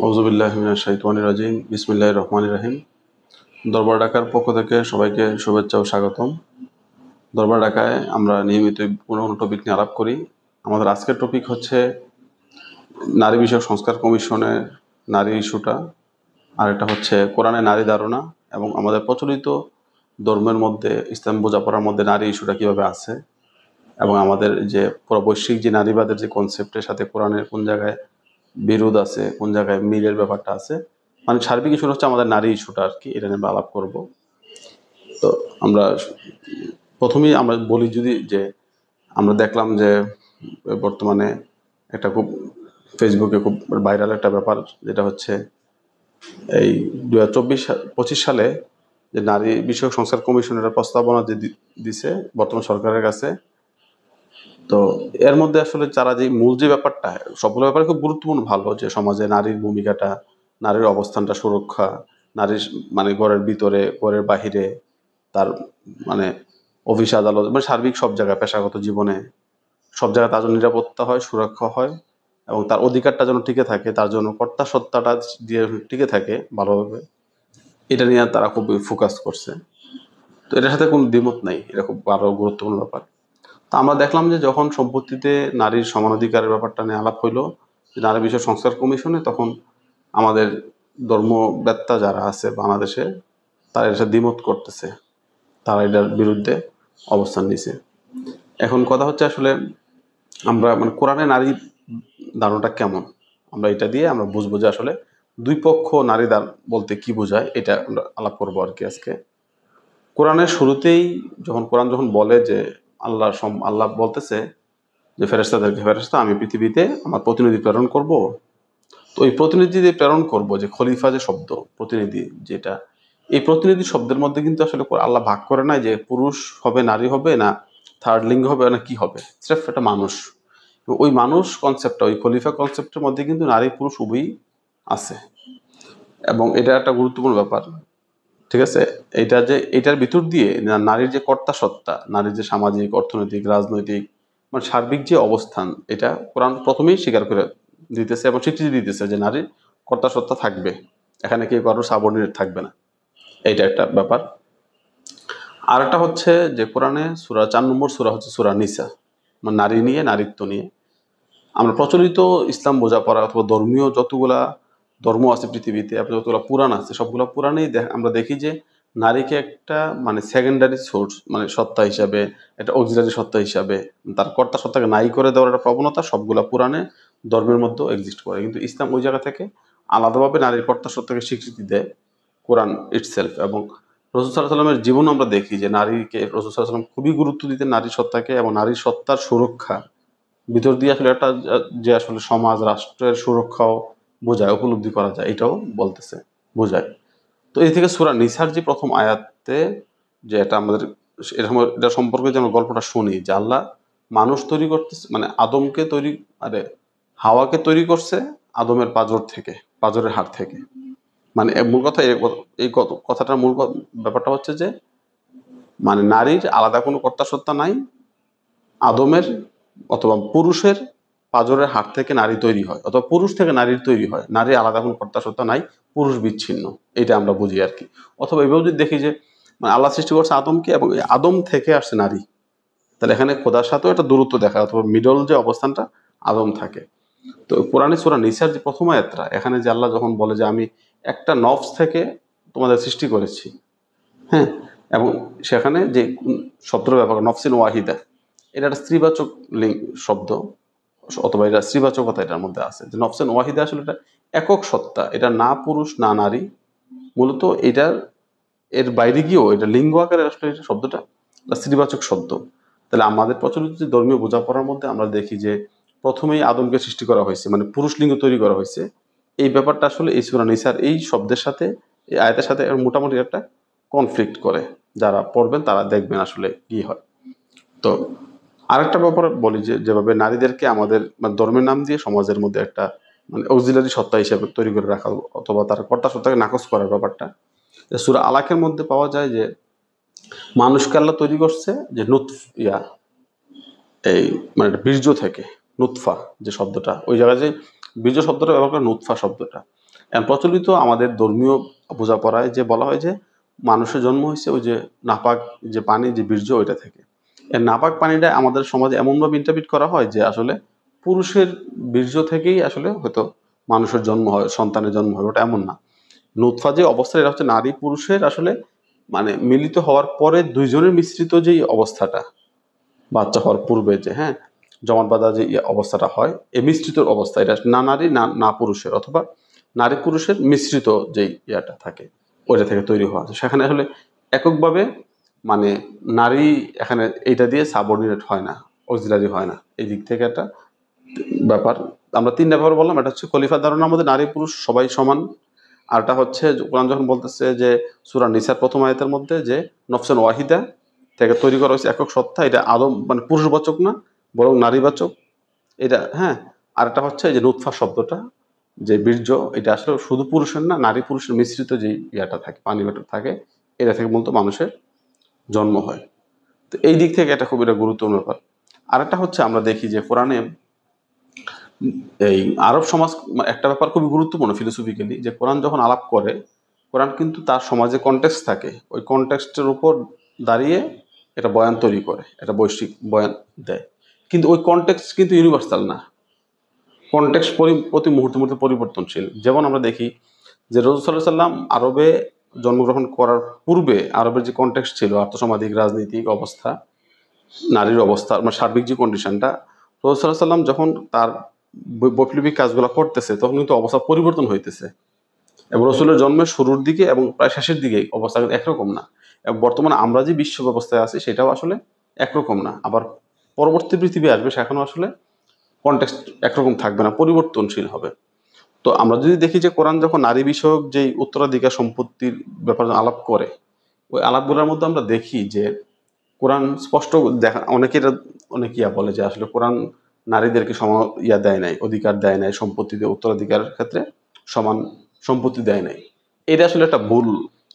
আউযুবিল্লাহি মিনাশ শাইতানির রাজিম। বিসমিল্লাহির রহমানির রহিম। দরবার ঢাকার পক্ষ থেকে সবাইকে শুভেচ্ছা ও স্বাগতম। দরবার ঢাকায় আমরা নিয়মিত কোনো টপিক নিয়ে আলাপ করি। আমাদের আজকের টপিক হচ্ছে নারী বিষয়ক সংস্কার কমিশনের নারী ইস্যুটা, আর এটা হচ্ছে কোরআনে নারী ধারণা এবং আমাদের প্রচলিত ধর্মের মধ্যে ইসলাম বোঝাপড়ার মধ্যে নারী ইস্যুটা কীভাবে আছে, এবং আমাদের যে পুরো বৈশ্বিক যে নারীবাদের যে কনসেপ্টের সাথে কোরআনের কোন জায়গায় বিরোধ আছে, কোন জায়গায় মিলের ব্যাপারটা আছে। মানে সার্বিক ইস্যুটা হচ্ছে আমাদের নারী ইস্যুটা আর কি, এটা নিয়ে আমরা আলাপ করবো। তো আমরা প্রথমেই আমরা বলি যদি যে আমরা দেখলাম যে বর্তমানে একটা খুব ফেসবুকে খুব ভাইরাল একটা ব্যাপার, যেটা হচ্ছে এই 2024-25 সালে যে নারী বিষয়ক সংস্কার কমিশনের প্রস্তাবনা যে দিছে বর্তমান সরকারের কাছে। তো এর মধ্যে আসলে যারা যে মূল যে ব্যাপারটা, সবগুলো ব্যাপারে খুব গুরুত্বপূর্ণ, ভালো যে সমাজে নারীর ভূমিকাটা, নারীর অবস্থানটা, সুরক্ষা, নারীর মানে ঘরের ভিতরে, ঘরের বাহিরে, তার মানে অফিস আদালত, মানে সার্বিক সব জায়গায়, পেশাগত জীবনে সব জায়গায় তার জন্য নিরাপত্তা হয়, সুরক্ষা হয়, এবং তার অধিকারটা যেন টিকে থাকে, তার জন্য কর্তা সত্তাটা দিয়ে টিকে থাকে ভালোভাবে। এটা নিয়ে তারা খুব ফোকাস করছে। তো এটার সাথে কোনো দ্বিমত নাই, এটা খুব আরো গুরুত্বপূর্ণ ব্যাপার। তা আমরা দেখলাম যে যখন সম্পত্তিতে নারীর সমান অধিকারের ব্যাপারটা নিয়ে আলাপ হইলো যে নারী বিষয় সংস্কার কমিশনে, তখন আমাদের ধর্মবেত্তা যারা আছে বাংলাদেশে, তারা এটা দ্বিমত করতেছে, তারা এটার বিরুদ্ধে অবস্থান নিছে। এখন কথা হচ্ছে আসলে আমরা মানে কোরআনে নারী ধারণাটা কেমন, আমরা এটা দিয়ে আমরা বুঝবো যে আসলে দুই পক্ষ নারী বলতে কি বোঝায়, এটা আমরা আলাপ করবো আর কি আজকে। কোরআনের শুরুতেই যখন বলে যে আল্লাহ বলতেছে যে ফেরেশতা আমি পৃথিবীতে আমার প্রতিনিধি প্রেরণ করব। তো ওই প্রতিনিধি যে প্রেরণ করব, যে খলিফা যে শব্দ প্রতিনিধি, যেটা এই প্রতিনিধি শব্দের মধ্যে কিন্তু আসলে আল্লাহ ভাগ করে নাই যে পুরুষ হবে, নারী হবে, না থার্ড লিঙ্গ হবে, না কি হবে, স্রেফ একটা মানুষ। ওই মানুষ কনসেপ্টটা, ওই খলিফা কনসেপ্টের মধ্যে কিন্তু নারী পুরুষ উভয়ই আছে, এবং এটা একটা গুরুত্বপূর্ণ ব্যাপার। ঠিক আছে, এটা যে এটার ভিতর দিয়ে নারীর যে কর্তা সত্তা, নারীর যে সামাজিক, অর্থনৈতিক, রাজনৈতিক মানে সার্বিক যে অবস্থান, এটা কোরআন প্রথমেই স্বীকার করে দিতেছে এবং স্বীকৃতি দিতেছে যে নারীর কর্তা সত্তা থাকবে, এখানে কেউ কারোর সাবঅর্ডিনেট থাকবে না। এইটা একটা ব্যাপার। আর একটা হচ্ছে যে কোরআনে সূরা 4 নম্বর সূরা হচ্ছে সূরা নিসা, মানে নারী নিয়ে, নারীত্ব নিয়ে। আমরা প্রচলিত ইসলাম বোঝাপড়া অথবা ধর্মীয় যতগুলা ধর্ম আছে পৃথিবীতে, যতগুলা পুরাণ আছে, সবগুলা পুরাণেই আমরা দেখি যে নারীকে একটা মানে সেকেন্ডারি সোর্স, মানে সত্তা হিসাবে, একটা অক্সিলারি সত্তা হিসাবে, তার কর্তা সত্তাকে নাই করে দেওয়ার একটা প্রবণতা সবগুলা পুরাণে ধর্মের মধ্যেও এক্সিস্ট করে। কিন্তু ইসলাম ওই জায়গা থেকে আলাদাভাবে নারীর কর্তা সত্তাকে স্বীকৃতি দেয় কোরআন ইটসেলফ। এবং রাসূল সাল্লাল্লাহু আলাইহি ওয়াসাল্লামের জীবন আমরা দেখি যে নারীকে রাসূল সাল্লাল্লাহু আলাইহি ওয়াসাল্লাম খুবই গুরুত্ব দিতেন, নারীর সত্তাকে এবং নারীর সত্তার সুরক্ষা ভিতর দিয়ে আসলে একটা যে আসলে সমাজ রাষ্ট্রের সুরক্ষাও বোঝায়, উপলব্ধি করা যায়, এটাও বলতেছে, বোঝায়। তো এই থেকে সূরা নিসার যে প্রথম আয়াতে, যে এটা আমাদের এটা সম্পর্কে যে আমরা গল্পটা শুনি যে আল্লাহ মানুষ তৈরি করতেছে, মানে আদমকে তৈরি, হাওয়াকে তৈরি করছে আদমের পাঁজর থেকে, পাঁজরের হাড় থেকে। মানে মূল কথা এই কথাটার মূল ব্যাপারটা হচ্ছে যে মানে নারীর আলাদা কোনো কর্তাসত্তা নাই, আদমের অথবা পুরুষের পাঁজরের হাড় থেকে নারী তৈরি হয়, অথবা পুরুষ থেকে নারীর তৈরি হয়, নারী আলাদা কোনো কর্তাসত্তা নাই, পুরুষ বিচ্ছিন্ন, এটা আমরা বুঝি আর কি। অথবা এভাবে যদি দেখি যে মানে আল্লাহ সৃষ্টি করছে আদমকে এবং এই আদম থেকে আসছে নারী, তাহলে এখানে খোদার সাথেও একটা দূরত্ব দেখা, অথবা মিডল যে অবস্থানটা আদম থাকে। তো কোরআনে সূরা নিসার যে প্রথম আয়াতটা, এখানে যে আল্লাহ যখন বলে যে আমি একটা নফস থেকে তোমাদের সৃষ্টি করেছি, হ্যাঁ, এবং সেখানে যে শব্দের ব্যাপার নফসিন ওয়াহিদা, এটা একটা স্ত্রীবাচক শব্দ, অথবা এটা স্ত্রীবাচকতা এটার মধ্যে আছে, যে নফসেন ওয়াহিদা আসলে এটা একক সত্তা, এটা না পুরুষ না নারী, মূলত এটার এর বাইরে গিয়েও এটা লিঙ্গ আকারে আসলে এটা শব্দটা স্ত্রীবাচক শব্দ। তাহলে আমাদের প্রচলিত যে ধর্মীয় বোঝাপড়ার মধ্যে আমরা দেখি যে প্রথমেই আদমকে সৃষ্টি করা হয়েছে, মানে পুরুষ লিঙ্গ তৈরি করা হয়েছে। এই ব্যাপারটা আসলে এই সূরা নিসার এই শব্দের সাথে, এই আয়াতের সাথে মোটামুটি একটা কনফ্লিক্ট করে, যারা পড়বেন তারা দেখবেন আসলে কি হয়। তো আরেকটা ব্যাপার বলি যে যেভাবে নারীদেরকে আমাদের মানে ধর্মের নাম দিয়ে সমাজের মধ্যে একটা মানে অক্সিলারি সত্তা হিসেবে তৈরি করে রাখা, অথবা তার কর্তা সত্তাকে নাকচ করার ব্যাপারটা সূরা আলাকের মধ্যে পাওয়া যায় যে মানুষকে আল্লাহ তৈরি করছে যে এই মানে বীর্য থেকে, নুতফা যে শব্দটা, ওই জায়গায় যে বীর্য শব্দটা ব্যবহার করে নুতফা শব্দটা, প্রচলিত আমাদের ধর্মীয় বোঝাপড়ায় যে বলা হয় যে মানুষের জন্ম হয়েছে ওই যে নাপাক যে পানি যে বীর্য ওইটা থেকে। এই নাপাক পানিটা আমাদের সমাজে এমনভাবে ইন্টারপ্রিট করা হয় যে আসলে পুরুষের বীর্য থেকেই আসলে হয়তো মানুষের জন্ম হয়, সন্তানের জন্ম হয়, ওটা এমন না। নুতফা যে অবস্থা এটা হচ্ছে নারী পুরুষের আসলে মানে মিলিত হওয়ার পরে দুইজনের মিশ্রিত যেই অবস্থাটা, বাচ্চা হওয়ার পূর্বে যে হ্যাঁ জমাট বাঁধা যে অবস্থাটা হয়, এই মিশ্রিত অবস্থা, এটা না নারী না না পুরুষের, অথবা নারী পুরুষের মিশ্রিত যেই ইয়াটা থাকে ওইটা থেকে তৈরি হওয়া। সেখানে আসলে এককভাবে মানে নারী এখানে এইটা দিয়ে সাবঅর্ডিনেট হয় না, অক্সিলারি হয় না। এই দিক থেকে একটা ব্যাপার। আমরা তিনটা ব্যাপার বললাম। এটা হচ্ছে খলিফার ধারণার মধ্যে নারী পুরুষ সবাই সমান। আরটা হচ্ছে কোরআন যখন বলতেছে যে সূরা নিসার প্রথম আয়াতের মধ্যে যে নফসান ওয়াহিদা থেকে তৈরি করা হয়েছে একক সত্তা, এটা আদম মানে পুরুষবাচক না বরং নারীবাচক। এটা হ্যাঁ। আরেকটা হচ্ছে যে নুতফা শব্দটা যে বীর্য, এটা আসলে শুধু পুরুষের না, নারী পুরুষের মিশ্রিত যে ইয়াটা থাকে, পানি বাটর থাকে, এটা থেকে মূলত মানুষের জন্ম হয়। তো এই দিক থেকে এটা খুব এটা গুরুত্বপূর্ণ ব্যাপার। আরেকটা হচ্ছে আমরা দেখি যে কোরআনে এই আরব সমাজ একটা ব্যাপার খুবই গুরুত্বপূর্ণ ফিলোসফিক্যালি, যে কোরআন যখন আলাপ করে, কোরআন কিন্তু তার সমাজে কনটেক্সট থাকে, ওই কনটেক্সটের উপর দাঁড়িয়ে এটা বয়ান তৈরি করে, এটা বৈশ্বিক বয়ান দেয়। কিন্তু ওই কনটেক্সট কিন্তু ইউনিভার্সাল না, কনটেক্সট প্রতি মুহূর্তে মুহূর্তে পরিবর্তনশীল। যেমন আমরা দেখি যে রাসূল সাল্লাল্লাহু আলাইহি সাল্লাম আরবে জন্মগ্রহণ করার পূর্বে আরবের যে কনটেক্সট ছিল, আর্থসামাজিক রাজনৈতিক অবস্থা, নারীর অবস্থা মানে সার্বিক যে কন্ডিশনটা, রাসূল সাল্লাল্লাহু আলাইহি সাল্লাম যখন তার বৈপ্লবিক কাজগুলো করতেছে তখন কিন্তু অবস্থা পরিবর্তন হইতেছে। এবং রসুলের জন্মের শুরুর দিকে এবং প্রায় শেষের দিকে অবস্থা কিন্তু একরকম না। এবং বর্তমানে আমরা যে বিশ্ব ব্যবস্থায় আছি সেটাও আসলে একরকম না। আবার পরবর্তী পৃথিবী আসবে, সেখানেও আসলে কনটেক্সট একরকম থাকবে না, পরিবর্তনশীল হবে। তো আমরা যদি দেখি যে কোরআন যখন নারী বিষয়ক যেই উত্তরাধিকার সম্পত্তির ব্যাপারে আলাপ করে, ওই আলাপগুলোর মধ্যে আমরা দেখি যে কোরআন স্পষ্ট দেখা, অনেকে বলে যে আসলে কোরআন নারীদেরকে দেয় নাই, অধিকার দেয় নাই, সম্পত্তিতে উত্তরাধিকারের ক্ষেত্রে সমান সম্পত্তি দেয় নাই। এটা আসলে একটা ভুল।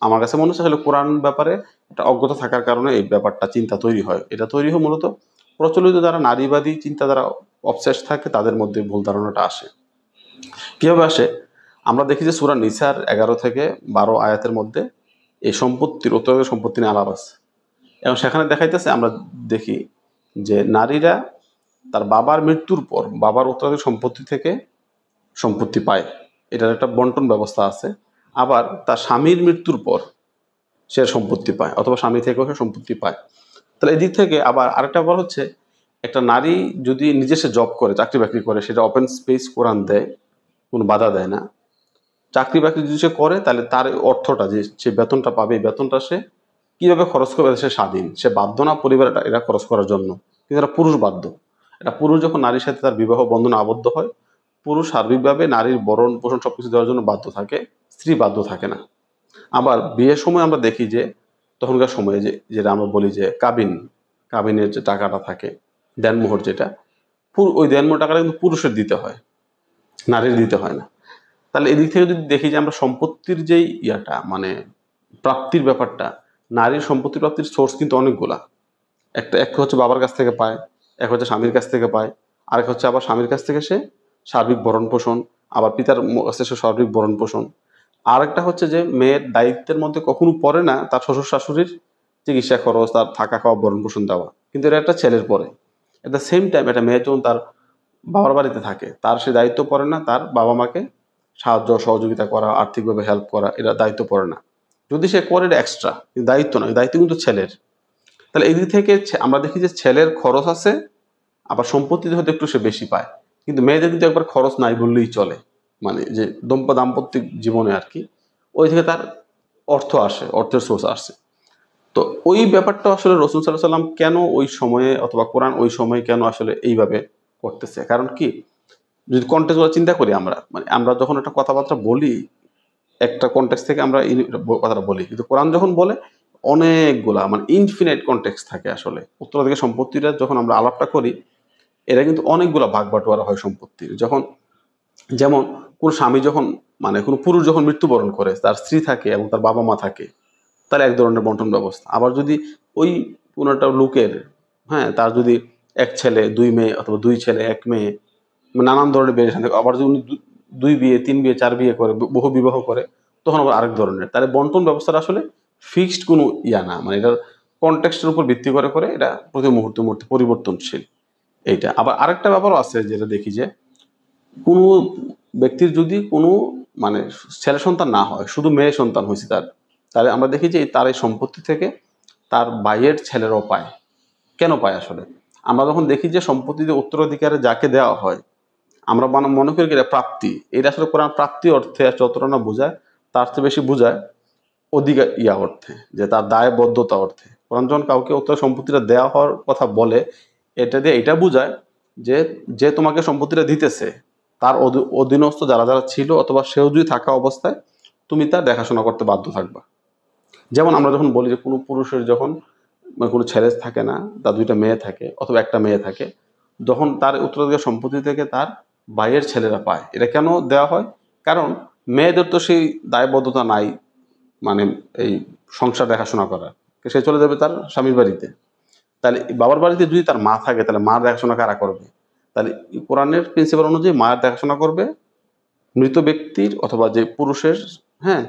আমার কাছে মনে হচ্ছে আসলে কোরআন ব্যাপারে একটা অজ্ঞতা থাকার কারণে এই ব্যাপারটা চিন্তা তৈরি হয়। এটা তৈরি হয় মূলত প্রচলিত যারা নারীবাদী চিন্তা যারা অবসেস থাকে তাদের মধ্যে ভুল ধারণাটা আসে। কিভাবে আসে? আমরা দেখি যে সূরা নিসার 11 থেকে 12 আয়াতের মধ্যে এই সম্পত্তির উত্তরাধিকার সম্পত্তি নিয়ে আলাপ আছে। এবং সেখানে দেখাইতেছে, আমরা দেখি যে নারীরা তার বাবার মৃত্যুর পর বাবার উত্তরাধিকার সম্পত্তি থেকে সম্পত্তি পায়, এটার একটা বন্টন ব্যবস্থা আছে। আবার তার স্বামীর মৃত্যুর পর সে সম্পত্তি পায়, অথবা স্বামী থেকেও সে সম্পত্তি পায়। তাহলে এদিক থেকে আবার আরেকটা বলা হচ্ছে, একটা নারী যদি নিজে সে জব করে, চাকরি বাকরি করে, সেটা ওপেন স্পেস কোরআন দেয়, কোনো বাধা দেয় না। চাকরি বাকরি যদি সে করে তাহলে তার অর্থটা যে সে বেতনটা পাবে, এই বেতনটা সে কিভাবে খরচ করবে সে স্বাধীন, সে বাধ্য না পরিবারটা এটা খরচ করার জন্য। কিন্তু এটা পুরুষ বাধ্য। এটা পুরুষ যখন নারীর সাথে তার বিবাহ বন্ধনে আবদ্ধ হয়, পুরুষ সার্বিকভাবে নারীর ভরণ পোষণ সবকিছু দেওয়ার জন্য বাধ্য থাকে, স্ত্রী বাধ্য থাকে না। আবার বিয়ের সময় আমরা দেখি যে তখনকার সময়ে যেটা আমরা বলি যে কাবিনের যে টাকাটা থাকে, দেনমোহর যেটা, ওই দেনমোহর টাকাটা কিন্তু পুরুষের দিতে হয়, নারীর দিতে হয় না। তাহলে এদিক থেকে যদি দেখি যে আমরা সম্পত্তির যেই ইয়াটা মানে প্রাপ্তির ব্যাপারটা, নারীর সম্পত্তি প্রাপ্তির সোর্স কিন্তু অনেকগুলা। এক হচ্ছে বাবার কাছ থেকে পায়, এক হচ্ছে স্বামীর কাছ থেকে পায়, আরেক হচ্ছে আবার স্বামীর কাছ থেকে সে সার্বিক ভরণ পোষণ, আবার পিতার কাছে সে সার্বিক ভরণ পোষণ। আরেকটা হচ্ছে যে মেয়ের দায়িত্বের মধ্যে কখনো পড়ে না তার শ্বশুর শাশুড়ির চিকিৎসা খরচ, তার থাকা খাওয়া ভরণ পোষণ দেওয়া, কিন্তু এটা একটা ছেলের পরে। এট দ্য সেম টাইম একটা মেয়ে যখন তার বাবার বাড়িতে থাকে, তার সে দায়িত্ব পড়ে না তার বাবা মাকে সাহায্য সহযোগিতা করা, আর্থিকভাবে হেল্প করা, এটা দায়িত্ব পড়ে না। যদি সে করে এটা এক্সট্রা, কিন্তু দায়িত্ব না, দায়িত্ব কিন্তু ছেলের। তাহলে এই দিক থেকে আমরা দেখি যে ছেলের খরচ আছে, আবার সম্পত্তিতে হয়তো একটু সে বেশি পায়। কিন্তু মেয়েদের কিন্তু একবার খরচ নাই বললেই চলে, মানে যে দাম্পত্যিক জীবনে আর কি, ওই থেকে তার অর্থ আসে, অর্থের সোর্স আসে। তো ওই ব্যাপারটা আসলে রাসূল সাল্লাল্লাহু আলাইহি ওয়াসাল্লাম কেন ওই সময়ে, অথবা কোরআন ওই সময়ে কেন আসলে এইভাবে করতেছে, কারণ কি যদি কন্টেক্সট চিন্তা করি আমরা, মানে আমরা যখন একটা কথাবার্তা বলি একটা কনটেক্সট থেকে আমরা কথাটা বলি, কিন্তু কোরআন যখন বলে অনেকগুলা মানে ইনফিনাইট কনটেক্সট থাকে। আসলে উত্তরাধিকার সম্পত্তিটা যখন আমরা আলাপটা করি, এরা কিন্তু অনেকগুলা ভাগ বাটোয়ারা হয় সম্পত্তির। যখন যেমন কোন স্বামী যখন মানে কোনো পুরুষ যখন মৃত্যুবরণ করে, তার স্ত্রী থাকে এবং তার বাবা মা থাকে, তার এক ধরনের বন্টন ব্যবস্থা। আবার যদি ওই কোনো একটা লোকের, হ্যাঁ, তার যদি এক ছেলে দুই মেয়ে, অথবা দুই ছেলে এক মেয়ে, নানান ধরনের ভেরিয়েশন থাকে, আবার যদি উনি 2 বিয়ে 3 বিয়ে 4 বিয়ে করে, বহু বিবাহ করে, তখন আবার আরেক ধরনের। তাহলে বন্টন ব্যবস্থাটা আসলে ফিক্সড কোনো ইয়া না, মানে এটার কনটেক্সটের উপর ভিত্তি করে করে এটা প্রতি মুহূর্তে মুহূর্তে পরিবর্তনশীল। এইটা আবার আরেকটা ব্যাপারও আছে, যেটা দেখি যে কোনো ব্যক্তির যদি কোনো মানে ছেলে সন্তান না হয়, শুধু মেয়ে সন্তান হয়েছে তার, তাহলে আমরা দেখি যে তার এই সম্পত্তি থেকে তার ভাইয়ের ছেলেরাও পায়। কেন পায় আসলে? আমরা যখন দেখি যে সম্পত্তিতে উত্তরাধিকারে যাকে দেওয়া হয়, আমরা মনে করি এটা প্রাপ্তি। এটা আসলে কোরআন প্রাপ্তি অর্থে যতটা না বোঝায়, তার চেয়ে বেশি বোঝায় অধিকার ইয়া অর্থে, যে তার দায়বদ্ধতা অর্থে। কোরআন যখন কাউকে উত্তর সম্পত্তিটা দেওয়া হওয়ার কথা বলে, এটা দিয়ে এটা বোঝায় যে যে তোমাকে সম্পত্তিটা দিতেছে তার অধীনস্থ যারা যারা ছিল, অথবা সেও যদি থাকা অবস্থায় তুমি তার দেখাশোনা করতে বাধ্য থাকবা। যেমন আমরা যখন বলি যে কোনো পুরুষের যখন মানে কোনো ছেলে থাকে না, তার 2টা মেয়ে থাকে অথবা একটা মেয়ে থাকে, যখন তার উত্তরাধিকার সম্পত্তি থেকে তার ভাইয়ের ছেলেরা পায়। এটা কেন দেওয়া হয়? কারণ মেয়েদের তো সেই দায়বদ্ধতা নাই, মানে এই সংসার দেখাশোনা করার। সে চলে যাবে তার স্বামীর বাড়িতে। তাহলে বাবার বাড়িতে যদি তার মা থাকে, তাহলে মার দেখাশোনা কারা করবে? তাহলে কোরআনের প্রিন্সিপাল অনুযায়ী মায়ের দেখাশোনা করবে মৃত ব্যক্তির অথবা যে পুরুষের, হ্যাঁ,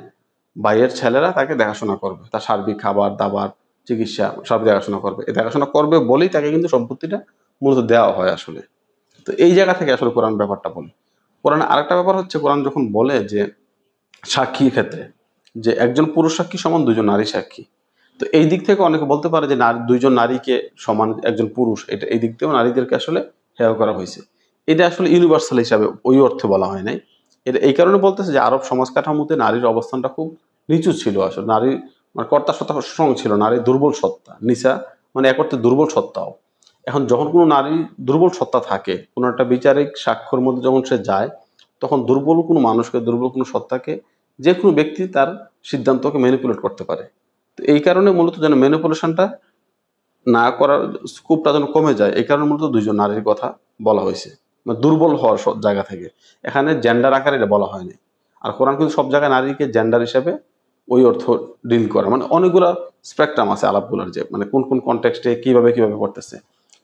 ভাইয়ের ছেলেরা তাকে দেখাশোনা করবে, তার সার্বিক খাবার দাবার চিকিৎসা সব দেখাশোনা করবে। এই দেখাশোনা করবে বলেই তাকে কিন্তু সম্পত্তিটা মূলত দেওয়া হয় আসলে। তো এই জায়গা থেকে আসলে কোরআন ব্যাপারটা বলে। কোরআন আরেকটা ব্যাপার হচ্ছে, কোরআন যখন বলে যে সাক্ষীর ক্ষেত্রে, যে একজন পুরুষ সাক্ষী সমান 2জন নারী সাক্ষী, তো এই দিক থেকে অনেকে বলতে পারে যে 2জন নারীকে সমান একজন পুরুষ, এটা এই দিক থেকেও নারীদেরকে আসলে হেয় করা হয়েছে। এটা আসলে ইউনিভার্সাল হিসাবে ওই অর্থে বলা হয় নাই। এটা এই কারণে বলতেছে যে আরব সমাজ কাঠামোতে নারীর অবস্থানটা খুব নিচু ছিল আসলে। নারী মানে কর্তা সত্তা স্ট্রং ছিল, নারী দুর্বল সত্তা, নিসা মানে এক অর্থে দুর্বল সত্তাও। এখন যখন কোনো নারী দুর্বল সত্তা থাকে, কোনো একটা বিচারিক সাক্ষ্যর মধ্যে যখন সে যায়, তখন দুর্বল কোনো মানুষকে, দুর্বল কোনো সত্তাকে যে কোনো ব্যক্তি তার সিদ্ধান্তকে ম্যানিপুলেট করতে পারে। তো এই কারণে মূলত যেন ম্যানিপুলেশনটা না করার স্কোপটা যেন কমে যায়, এই কারণে মূলত 2জন নারীর কথা বলা হয়েছে, মানে দুর্বল হওয়ার জায়গা থেকে। এখানে জেন্ডার আকারে এটা বলা হয়নি। আর কোরআন কিন্তু সব জায়গায় নারীকে জেন্ডার হিসেবে ওই অর্থ ডিল করে, মানে অনেকগুলো স্পেকট্রাম আছে আলাপগুলোর, যে মানে কোন কোন কনটেক্সটে কিভাবে কিভাবে করতেছে।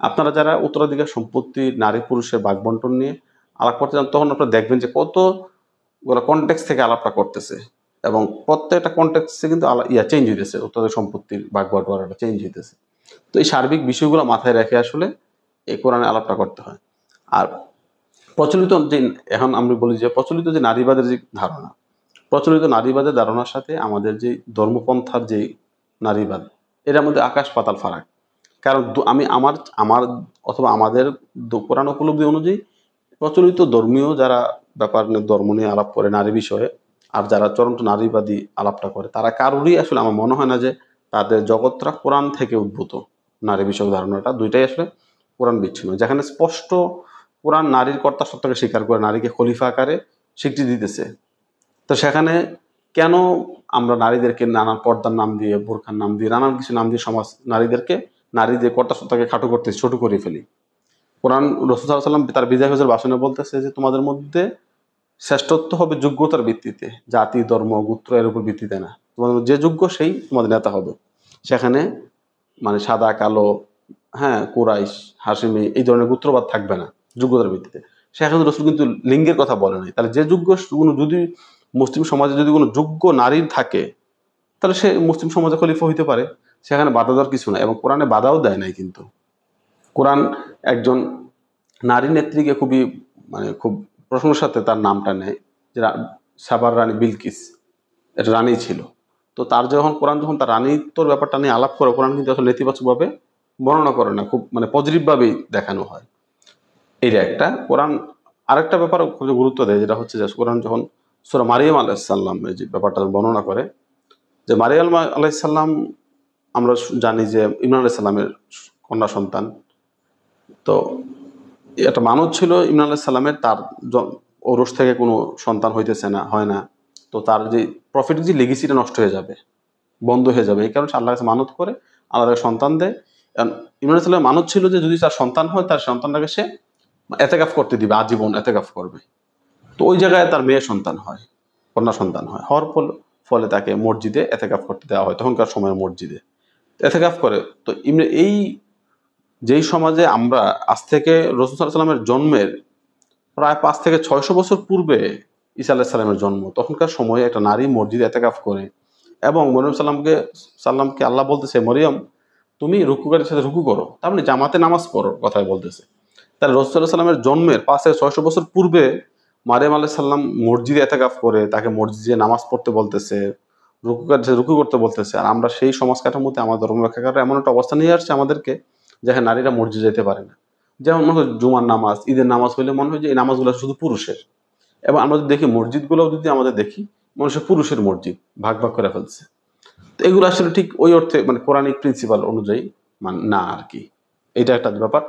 আপনারা যারা উত্তরাধিকার সম্পত্তি নারী পুরুষের ভাগ বন্টন নিয়ে আলাপ করতে চান, তখন আপনারা দেখবেন যে কতগুলো কনটেক্সট থেকে আলাপটা করতেছে, এবং প্রত্যেকটা কনটেক্সটে কিন্তু চেঞ্জ হইতেছে, উত্তরাধিকার সম্পত্তির ভাগ বন্টনটা চেঞ্জ হইতেছে। তো এই সার্বিক বিষয়গুলো মাথায় রেখে আসলে এই কোরআনে আলাপটা করতে হয়। আর প্রচলিত যে, এখন আমি বলি যে প্রচলিত যে নারীবাদের যে ধারণা, প্রচলিত নারীবাদের ধারণার সাথে আমাদের যে ধর্মপন্থার যে নারীবাদ, এটার মধ্যে আকাশ পাতাল ফারাক। কারণ আমি আমার আমার অথবা আমাদের কোরআন উপলব্ধি অনুযায়ী প্রচলিত ধর্মীয় যারা ব্যাপার নিয়ে, ধর্ম নিয়ে আলাপ করে নারী বিষয়ে, আর যারা চরন্ত নারীবাদী আলাপটা করে, তারা কারোরই আসলে আমার মনে হয় না যে তাদের জগৎটা কোরআন থেকে উদ্ভূত। নারী বিষয়ক ধারণাটা দুইটাই আসলে কোরআন বিচ্ছিন্ন, যেখানে স্পষ্ট কোরআন নারীর কর্তা সত্তাকে স্বীকার করে, নারীকে খলিফা আকারে স্বীকৃতি দিতেছে। তো সেখানে কেন আমরা নারীদেরকে নানান পর্দার নাম দিয়ে, বোরখার নাম দিয়ে, নানান কিছু নাম দিয়ে সমাজ নারীদের কর্তা সত্তাকে খাটো করতে ছোট করে ফেলি? কোরআন রাসূল সাল্লাল্লাহু আলাইহি ওয়াসাল্লাম তার বিদায় হজের ভাষণে বলতেছে যে তোমাদের মধ্যে শ্রেষ্ঠত্ব হবে যোগ্যতার ভিত্তিতে, জাতি ধর্ম গোত্র এর উপর ভিত্তিতে না। তোমাদের যে যোগ্য সেই তোমাদের নেতা হবে। সেখানে মানে সাদা কালো, হ্যাঁ, কুরাইশ হাশিমি এই ধরনের গোত্রবাদ থাকবে না যোগ্যতার ভিত্তিতে। সেখানে রাসূল কিন্তু লিঙ্গের কথা বলে নাই। তাহলে যে যোগ্য, যদি মুসলিম সমাজে যদি কোনো যোগ্য নারী থাকে, তাহলে সে মুসলিম সমাজে খলিফা হইতে পারে, সেখানে বাধা দেওয়ার কিছু নাই, এবং কোরআনে বাধাও দেয় নাই কিন্তু। কোরআন একজন নারী নেত্রীকে খুবই মানে খুব প্রশংসার সাথে তার নামটা নেয়, যে সাবার রানী বিলকিস, এটা রানী ছিল। তো তার যখন কোরআন যখন তার রানীত্বর ব্যাপারটা নিয়ে আলাপ করে, কোরআন কিন্তু আসলে নেতিবাচকভাবে বর্ণনা করে না, খুব মানে পজিটিভভাবেই দেখানো হয়। এইটা একটা কোরআন। আরেকটা ব্যাপার খুব গুরুত্ব দেয়, যেটা হচ্ছে যে কোরআন যখন সূরা মারিয়াম আলাইহিস সালামের যে ব্যাপারটা বর্ণনা করে, যে মারিয়াম আলাইহিস সালাম, আমরা জানি যে ইমরান আলাইহিস সালামের কন্যা সন্তান। তো একটা মানুষ ছিল ইমরান আলাইহিস সালামের, তার ওরস থেকে কোনো সন্তান হইতেছে না, হয় না। তো তার যে প্রফিটের যে লেগেসিটা নষ্ট হয়ে যাবে, বন্ধ হয়ে যাবে, এই কারণে সে আল্লাহর কাছে মানত করে, আল্লাহ তাকে সন্তান দেয়। কারণ ইমরান আলাইহিস সালামের মানত ছিল যে যদি তার সন্তান হয়, তার সন্তানটাকে সে এতেকাফ করতে দিবে, আজীবন এতেকাফ করবে। তো ওই জায়গায় তার মেয়ে সন্তান হয়, কন্যা সন্তান হয়, হওয়ার ফলে তাকে মসজিদে এতেকাফ করতে দেওয়া হয়, তখনকার সময় মসজিদে এতেকাফ করে। তো এই যেই সমাজে আমরা আজ থেকে রাসূল সাল্লাল্লাহু আলাইহি ওয়াসাল্লামের জন্মের প্রায় 500 থেকে 600 বছর পূর্বে ঈসা আলাইহিস সালামের জন্ম, তখনকার সময়ে একটা নারী মসজিদে এতেকাফ করে এবং মরিয়ম সাল্লামকে আল্লাহ বলতেছে, মরিয়ম তুমি রুকুকারীর সাথে রুকু করো, তার মানে জামাতে নামাজ পড়ো কথায় বলতেছে। তাহলে রাসূলুল্লাহ সাল্লাল্লাহু আলাইহি ওয়াসাল্লামের জন্মের 500-600 বছর পূর্বে মারিয়াম আলাইহিস সালাম মসজিদে এতেকাফ করে, তাকে মসজিদে নামাজ পড়তে বলতেছে, রুকু করতে বলতেছে। আর আমরা সেই সমাজ কাঠামোতে আমার ধর্ম ব্যাখ্যাকাররা এমন একটা অবস্থা নিয়ে আসছে আমাদেরকে, যেখানে নারীরা মসজিদে যেতে পারে না। যেমন মনে হয় জুমার নামাজ, ঈদের নামাজ হইলে মনে হয় যে এই নামাজগুলো শুধু পুরুষের। এবং আমরা যদি দেখি মসজিদগুলোও যদি আমাদের দেখি, মানুষের পুরুষের মসজিদ ভাগ ভাগ করে ফেলছে। তো এগুলো আসলে ঠিক ওই অর্থে মানে কোরআনিক প্রিন্সিপাল অনুযায়ী না আর কি। এটা একটা ব্যাপার।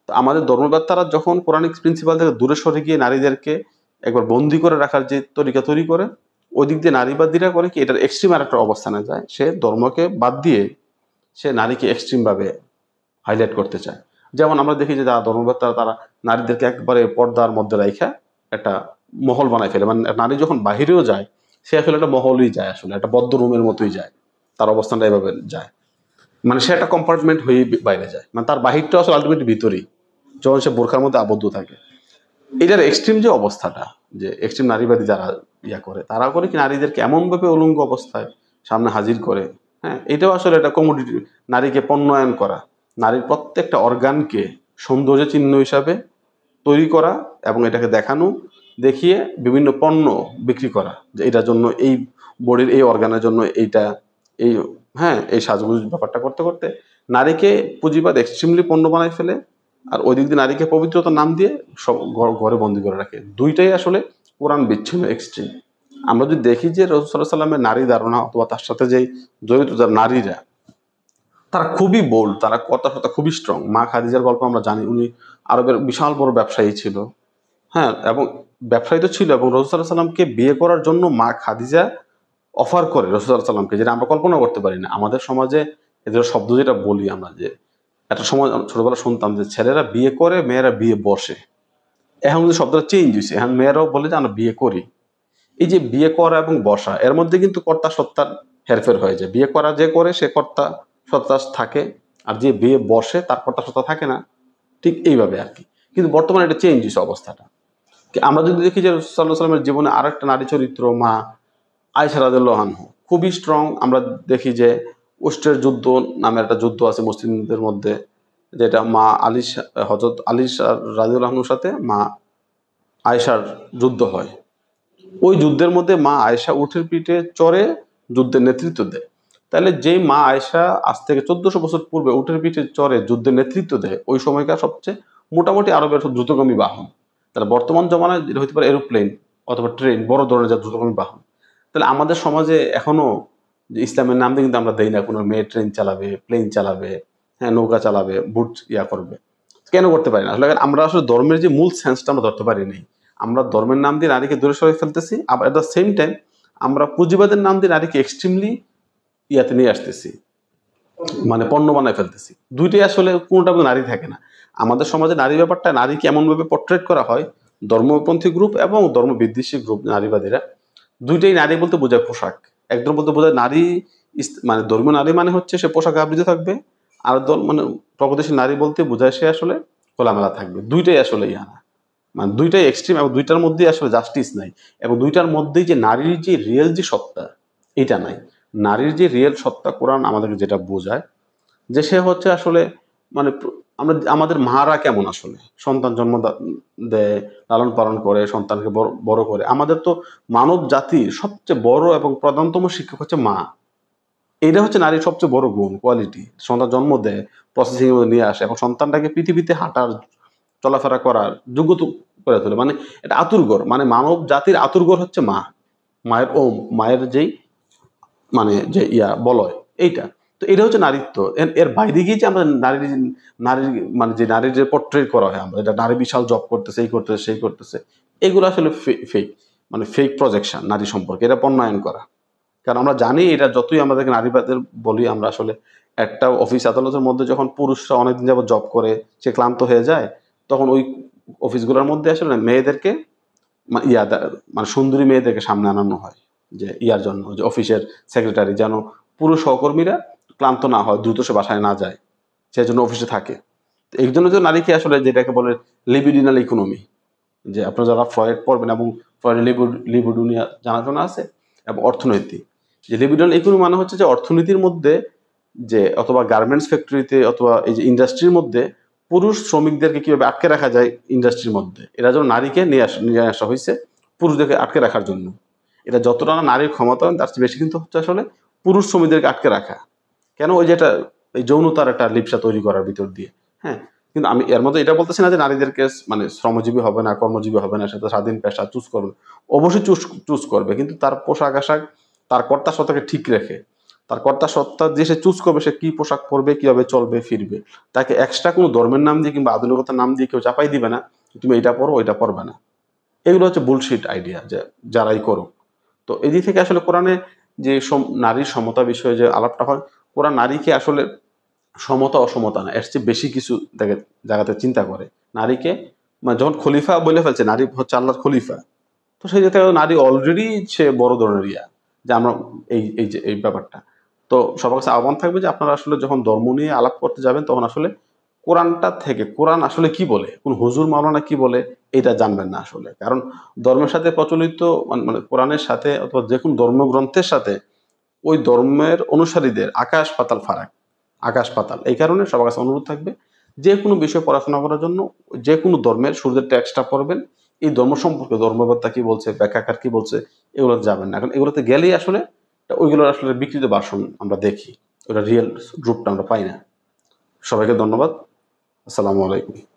তো আমাদের ধর্মবেত্তারা যখন কোরআনিক প্রিন্সিপাল থেকে দূরে সরে গিয়ে নারীদেরকে একবার বন্দি করে রাখার যে তরিকা তৈরি করে, ওই দিক দিয়ে নারীবাদীরা করে কি এটার এক্সট্রিম আর একটা অবস্থানে যায়, সে ধর্মকে বাদ দিয়ে সে নারীকে এক্সট্রিম ভাবে হাইলাইট করতে চায়। যেমন আমরা দেখি যে যারা ধর্মবেত্তারা তারা নারীদেরকে একবারে পর্দার মধ্যে রাইখা একটা মহল বানায় ফেলে। মানে নারী যখন বাহিরেও যায়, সে আসলে একটা মহলই যায়, আসলে একটা বদ্ধ রুমের মতোই যায়, তার অবস্থানটা এভাবে যায়। মানে সে একটা কম্পার্টমেন্ট হয়ে বাইরে যায়, মানে তার বাহিরটা আসলে আলটিমেটলি ভিতরেই, যখন সে বোরখার মধ্যে আবদ্ধ থাকে। এটার এক্সট্রিম যে অবস্থাটা, যে এক্সট্রিম নারীবাদী যারা করে, তারা করে কি নারীদেরকে এমনভাবে উলঙ্গ অবস্থায় সামনে হাজির করে। হ্যাঁ, এটাও আসলে একটা কমোডিটি, নারীকে পণ্যায়ন করা, নারীর প্রত্যেকটা অর্গানকে সৌন্দর্য চিহ্ন হিসাবে তৈরি করা এবং এটাকে দেখানো, দেখিয়ে বিভিন্ন পণ্য বিক্রি করা, যে এটার জন্য এই বডির এই অর্গানের জন্য এইটা, এই হ্যাঁ এই সাজগুজ ব্যাপারটা করতে করতে নারীকে পুঁজিবাদ এক্সট্রিমলি পণ্য বানায় ফেলে। আর ওই দিক দিয়ে নারীকে পবিত্রতার নাম দিয়ে সব ঘরে বন্দি করে রাখে। দুইটাই আসলে কোরআন বিচ্ছিন্ন এক্সট্রিম। আমরা যদি দেখি যে রাসূল সাল্লাল্লাহু আলাইহি সাল্লামের নারী ধারণা অথবা তার সাথে যেই জড়িত যারা নারীরা, তারা খুবই বোল্ড, তারা কথা খুবই স্ট্রং। মা খাদিজার গল্প আমরা জানি, উনি আরবের বিশাল বড় ব্যবসায়ী ছিল। হ্যাঁ, এবং ব্যবসায়ী তো ছিল, এবং রাসূল সাল্লাল্লাহু আলাইহি সাল্লামকে বিয়ে করার জন্য মা খাদিজা অফার করে রাসূল সাল্লাল্লাহু আলাইহি সাল্লামকে, যেটা আমরা কল্পনা করতে পারি না। আমাদের সমাজে এদের শব্দ যেটা বলি আমরা, যে একটা সময় ছোটবেলা শুনতাম যে ছেলেরা বিয়ে করে, মেয়েরা বিয়ে বসে। এখন কিন্তু শব্দটা চেঞ্জ হয়েছে, এখন মেয়েরাও বলে যে আমরা বিয়ে করি। এই যে বিয়ে করা এবং বসা, এর মধ্যে কিন্তু কর্তা সত্তার হেরফের হয়ে যায়। বিয়ে করা যে করে সে কর্তা সত্তা থাকে, আর যে বিয়ে বসে তার কর্তা সত্তা থাকে না। ঠিক এইভাবে আর কি। কিন্তু বর্তমানে এটা চেঞ্জ হয়েছে অবস্থাটা। আমরা যদি দেখি যে রাসূল সাল্লাল্লাহু আলাইহি সাল্লামের জীবনে আরেকটা নারী চরিত্র মা আয়েশা রাদিয়াল্লাহু আনহা, খুবই স্ট্রং। আমরা দেখি যে উষ্ট্রের যুদ্ধ নামের একটা যুদ্ধ আছে মুসলিমদের মধ্যে, যেটা মা হযরত আলী রাদিয়াল্লাহু আনহুর সাথে মা আয়েশার যুদ্ধ হয়। ওই যুদ্ধের মধ্যে মা আয়েশা উটের পিঠে চড়ে যুদ্ধের নেতৃত্ব দেয়। তাহলে যেই মা আয়েশা আজ থেকে 1400 বছর পূর্বে উটের পিঠে চড়ে যুদ্ধের নেতৃত্ব দেয়, ওই সময়কার সবচেয়ে মোটামুটি আরবের দ্রুতগামী বাহন। তাহলে বর্তমান জমানায় যেটা হতে পারে এরোপ্লেন অথবা ট্রেন, বড় ধরনের যা দ্রুতগামী বাহন। তাহলে আমাদের সমাজে এখনো যে ইসলামের নাম দিয়ে কিন্তু আমরা দেই না কোনো মেয়ে ট্রেন চালাবে, প্লেন চালাবে, হ্যাঁ নৌকা চালাবে, বুট করবে। কেন করতে পারি না? আসলে আমরা আসলে ধর্মের যে মূল সেন্সটা আমরা ধরতে পারি নাই। আমরা ধর্মের নাম দিয়ে নারীকে দূরে সরিয়ে ফেলতেছি, আবার এট দ্য সেম টাইম আমরা পুঁজিবাদের নাম দিয়ে নারীকে এক্সট্রিমলি নিয়ে আসতেছি, মানে পণ্য বানায় ফেলতেছি। দুইটাই আসলে কোনোটা নারী থাকে না। আমাদের সমাজে নারী ব্যাপারটা, নারীকে এমনভাবে পোর্ট্রেট করা হয়, ধর্মপন্থী গ্রুপ এবং ধর্মবিদ্বেষী গ্রুপ নারীবাদীরা, দুইটাই নারী বলতে বোঝায় পোশাক। একদম বলতে বোঝায় নারী মানে ধর্মীয় নারী মানে হচ্ছে সে পোশাকে আবৃত থাকবে, আর মানে প্রগতিশীল নারী বলতে বোঝায় সে আসলে খোলামেলা থাকবে। দুইটাই আসলে না, মানে দুইটাই এক্সট্রিম, এবং দুইটার মধ্যেই আসলে জাস্টিস নাই। এবং দুইটার মধ্যেই যে নারীর যে রিয়েল যে সত্তা, এটা নাই। নারীর যে রিয়েল সত্তা কোরআন আমাদেরকে যেটা বোঝায়, যে সে হচ্ছে আসলে মানে আমরা আমাদের মারা কেমন আসলে সন্তান জন্ম দেয়, লালন পালন করে, সন্তানকে বড় করে। আমাদের তো মানব জাতির সবচেয়ে বড় এবং প্রধানতম শিক্ষক হচ্ছে মা। এটা হচ্ছে নারীর সবচেয়ে বড় গুণ, কোয়ালিটি। সন্তান জন্ম দেয়, প্রসেসিং এর মধ্যে নিয়ে আসে, এবং সন্তানটাকে পৃথিবীতে হাঁটার, চলাফেরা করার যোগ্য করে তোলে। মানে এটা আতুরঘর, মানে মানব জাতির আতুরঘর হচ্ছে মা। মায়ের মায়ের যেই মানে যে বলয় এইটা। তো এটা হচ্ছে নারীত্ব। এর বাইরে গিয়ে যে আমরা নারীর মানে যে নারীর যে পোর্ট্রেট করা হয়, আমরা এটা নারী বিশাল জব করতেছে, এই করতেছে, সেই করতেছে, এগুলো আসলে ফেক, মানে ফেক প্রজেকশন নারী সম্পর্কে, এটা পণ্যায়ন করা। কারণ আমরা জানি এটা যতই আমাদেরকে নারীবাদের বলি, আমরা আসলে একটা অফিস আদালতের মধ্যে যখন পুরুষরা অনেকদিন যাবত জব করে সে ক্লান্ত হয়ে যায়, তখন ওই অফিসগুলোর মধ্যে আসলে মেয়েদেরকে মানে সুন্দরী মেয়েদেরকে সামনে আনানো হয়, যে জন্য, যে অফিসের সেক্রেটারি যেন পুরো সহকর্মীরা ক্লান্ত না হয়, দ্রুত সে বাসায় না যায়, সেই জন্য অফিসে থাকে। তো এই জন্য যে নারীকে আসলে যেটাকে বলে লিবিডিনাল ইকোনমি, যে আপনারা যারা ফ্রয়েড পড়বেন এবং ফ্রয়েডের লিবিডোনিয়া জানাশোনা আছে এবং অর্থনীতি, যে লিবিডাল ইকোনমি মানে হচ্ছে যে অর্থনীতির মধ্যে যে অথবা গার্মেন্টস ফ্যাক্টরিতে অথবা এই যে ইন্ডাস্ট্রির মধ্যে পুরুষ শ্রমিকদেরকে কিভাবে আটকে রাখা যায় ইন্ডাস্ট্রির মধ্যে, এরা যেন নারীকে নিয়ে আসা হয়েছে পুরুষদেরকে আটকে রাখার জন্য। এটা যতটা না নারীর ক্ষমতা তার চেয়ে বেশি কিন্তু হচ্ছে আসলে পুরুষ শ্রমিকদেরকে আটকে রাখা। কেন? ওই যেটা এই যৌনতার একটা লিপ্সা তৈরি করার ভিতর দিয়ে। হ্যাঁ, কিন্তু আমি এর মধ্যে এটা বলতেছি না যে নারীদেরকে মানে শ্রমজীবী হবে না, কর্মজীবী হবে না, সেটা স্বাধীন পেশা চুজ করবে। অবশ্যই চুজ করবে, কিন্তু তার পোশাক আশাক তার কর্তা সত্তাকে ঠিক রেখে, তার কর্তা সত্তা যে সে চুজ করবে সে কি পোশাক পরবে, কিভাবে চলবে ফিরবে, তাকে এক্সট্রা কোনো ধর্মের নাম দিয়ে কিংবা আধুনিকতার নাম দিয়ে কেউ চাপাই দিবে না তুমি এটা পড়ো ওইটা পড়বে না। এগুলো হচ্ছে বুলশিট আইডিয়া যে যারাই করুক। তো এই দিক থেকে আসলে কোরআনে যে নারীর সমতা বিষয়ে যে আলাপটা হয়, কোরআন নারীকে আসলে সমতা অসমতা না, এর চেয়ে বেশি কিছু জায়গাতে চিন্তা করে। নারীকে মানে যখন খলিফা বলে ফেলছে নারী হচ্ছে আল্লাহর খলিফা, তো সেই জায়গায় নারী অলরেডি সে বড় ধরনের যে আমরা এই যে এই ব্যাপারটা। তো সবার কাছে আহ্বান থাকবে যে আপনারা আসলে যখন ধর্ম নিয়ে আলাপ করতে যাবেন তখন আসলে কোরআনটা থেকে কোরআন আসলে কি বলে, কোন হুজুর মাওলানা কি বলে এটা জানবেন না আসলে। কারণ ধর্মের সাথে প্রচলিত মানে কোরআনের সাথে অথবা যে কোনো ধর্মগ্রন্থের সাথে ওই ধর্মের অনুসারীদের আকাশ পাতাল ফারাক, আকাশ পাতাল। এই কারণে সবার কাছে অনুরোধ থাকবে যে কোনো বিষয় পড়াশোনা করার জন্য যে কোনো ধর্মের শুরুতে টেক্সটটা পড়বেন, এই ধর্ম সম্পর্কে ধর্মকর্তা কি বলছে, ব্যাখ্যাকার কি বলছে, এগুলোতে যাবেন না। কারণ এগুলোতে গেলেই আসলে ওইগুলোর আসলে বিকৃত ভাষণ আমরা দেখি, ওটা রিয়েল রূপটা আমরা পাই না। সবাইকে ধন্যবাদ। আসসালামু আলাইকুম।